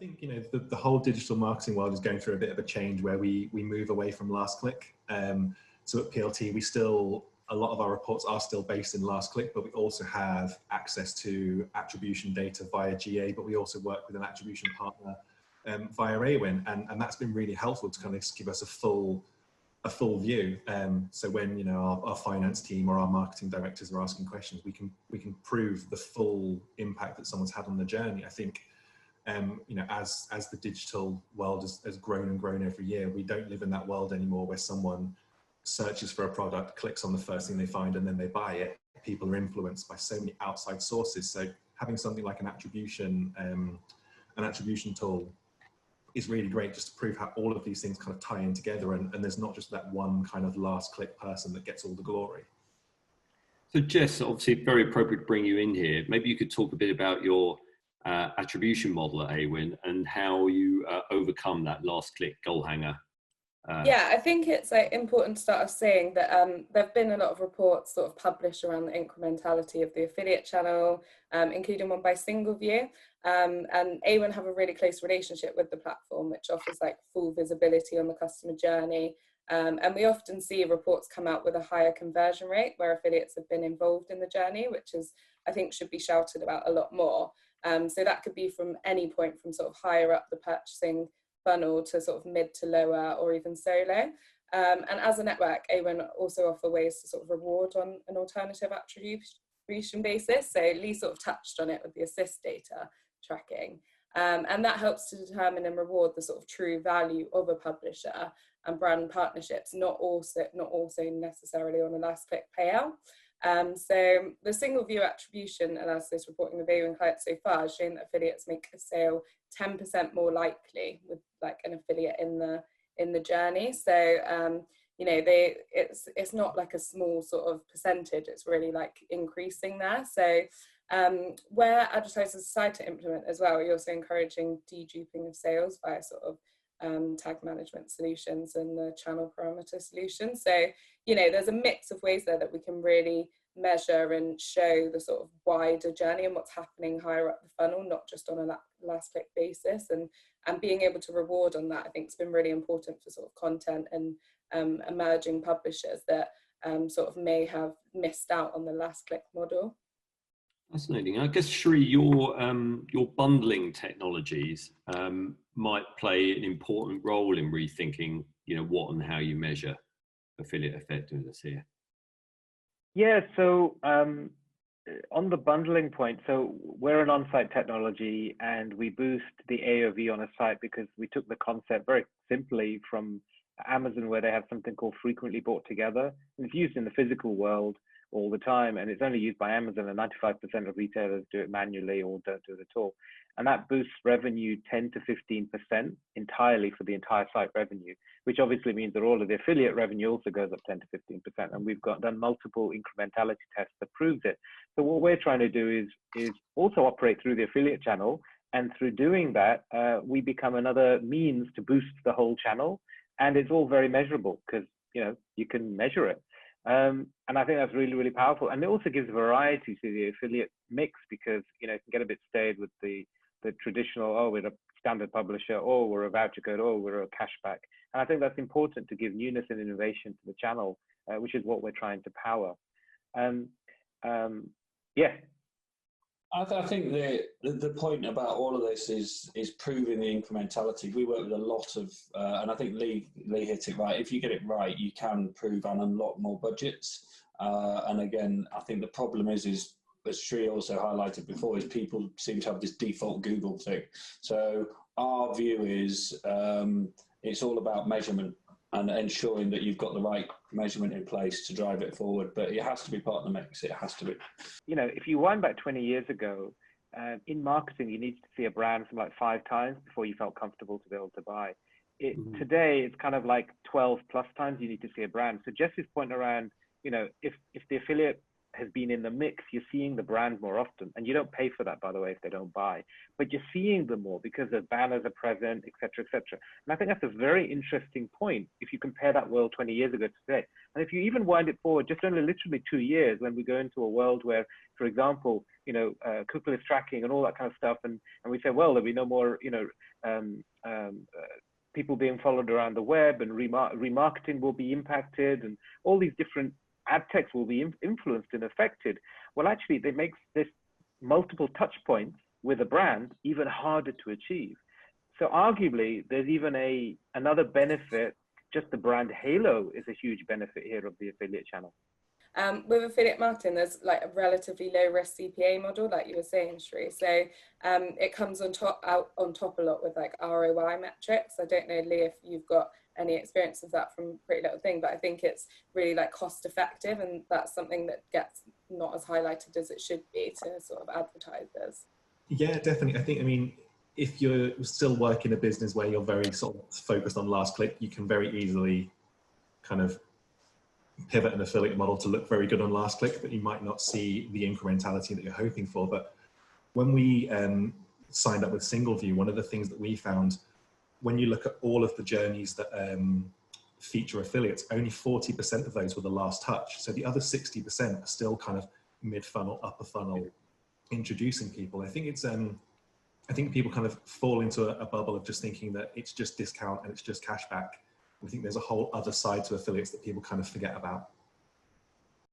think, the whole digital marketing world is going through a bit of a change where we move away from last click. So at PLT, a lot of our reports are still based in last click, but we also have access to attribution data via GA, but we also work with an attribution partner via AWIN, and that's been really helpful to kind of give us a full view. So when our finance team or our marketing directors are asking questions, we can prove the full impact that someone's had on the journey. I think as the digital world has grown and grown every year, we don't live in that world anymore where someone searches for a product, clicks on the first thing they find, and then they buy it. People are influenced by so many outside sources. So having something like an attribution tool is really great, just to prove how all of these things kind of tie in together, and there's not just that one kind of last click person that gets all the glory. So Jess, obviously very appropriate to bring you in here. Maybe you could talk a bit about your attribution model at AWIN and how you overcome that last click goal hanger. Yeah, I think it's important to start off saying that there have been a lot of reports sort of published around the incrementality of the affiliate channel, including one by SingleView. And AWIN have a really close relationship with the platform, which offers full visibility on the customer journey. And we often see reports come out with a higher conversion rate where affiliates have been involved in the journey, which I think should be shouted about a lot more. So that could be from any point from sort of higher up the purchasing funnel to sort of mid to lower or even solo. And as a network, AWIN also offer ways to sort of reward on an alternative attribution basis. So Lee sort of touched on it with the assist data tracking. And that helps to determine and reward the sort of true value of a publisher and brand partnerships, not also necessarily on a last click payout. So the SingleView attribution analysis reporting with AWIN clients so far has shown that affiliates make a sale 10% more likely with an affiliate in the journey. So it's not a small sort of percentage, it's really increasing there. So where advertisers decide to implement as well, we're also encouraging deduping of sales via sort of tag management solutions and the channel parameter solutions. So there's a mix of ways there that we can really measure and show the sort of wider journey and what's happening higher up the funnel, not just on a last click basis, and being able to reward on that I think has been really important for sort of content and emerging publishers that sort of may have missed out on the last click model. Fascinating. I guess, Shri, your bundling technologies might play an important role in rethinking what and how you measure affiliate effectiveness here. Yeah, so on the bundling point, so we're an on-site technology and we boost the AOV on a site because we took the concept very simply from Amazon, where they have something called frequently bought together. And it's used in the physical world all the time, and it's only used by Amazon, and 95% of retailers do it manually or don't do it at all. And that boosts revenue 10 to 15% entirely for the entire site revenue, which obviously means that all of the affiliate revenue also goes up 10 to 15%. And we've done multiple incrementality tests that proves it. So what we're trying to do is also operate through the affiliate channel. And through doing that, we become another means to boost the whole channel. And it's all very measurable because, you can measure it. And I think that's really, really powerful. And it also gives variety to the affiliate mix because, it can get a bit stayed with the traditional, oh, we're a standard publisher, or we're a voucher code, or we're a cashback. And I think that's important to give newness and innovation to the channel, which is what we're trying to power. Yeah. I think the point about all of this is proving the incrementality. We work with a lot of, and I think Lee hit it right. If you get it right, you can prove and unlock more budgets. And again, I think the problem is as Shri also highlighted before, is people seem to have this default Google thing. So our view is it's all about measurement and ensuring that you've got the right measurement in place to drive it forward. But it has to be part of the mix. It has to be. If you wind back 20 years ago, in marketing, you needed to see a brand from 5 times before you felt comfortable to be able to buy. Today, it's kind of 12 plus times you need to see a brand. So Jess's point around, if the affiliate has been in the mix, you're seeing the brand more often. And you don't pay for that, by the way, if they don't buy, but you're seeing them more because the banners are present, et cetera, et cetera. And I think that's a very interesting point if you compare that world 20 years ago to today. And if you even wind it forward just only literally 2 years, when we go into a world where, for example, you know, cookieless tracking and all that kind of stuff, and we say, well, there'll be no more, you know, people being followed around the web, and remarketing will be impacted, and all these different ad techs will be influenced and affected. Well, actually, they make this multiple touch points with a brand even harder to achieve. So arguably, there's even another benefit. Just the brand halo is a huge benefit here of the affiliate channel. With affiliate marketing, there's like a relatively low risk CPA model, like you were saying, Shri. So it comes on top a lot with like ROI metrics. I don't know, Lee, if you've got any experience of that from Pretty Little Thing, but I think it's really like cost effective, and that's something that gets not as highlighted as it should be to sort of advertisers. Yeah, definitely. I think, I mean, if you're still working a business where you're very sort of focused on last click, you can very easily kind of pivot an affiliate model to look very good on last click, but you might not see the incrementality that you're hoping for. But when we signed up with Single View, one of the things that we found, when you look at all of the journeys that feature affiliates, only 40% of those were the last touch. So the other 60% are still kind of mid-funnel, upper funnel, introducing people. I think it's I think people kind of fall into a bubble of just thinking that it's just discount and it's just cashback. I think there's a whole other side to affiliates that people kind of forget about.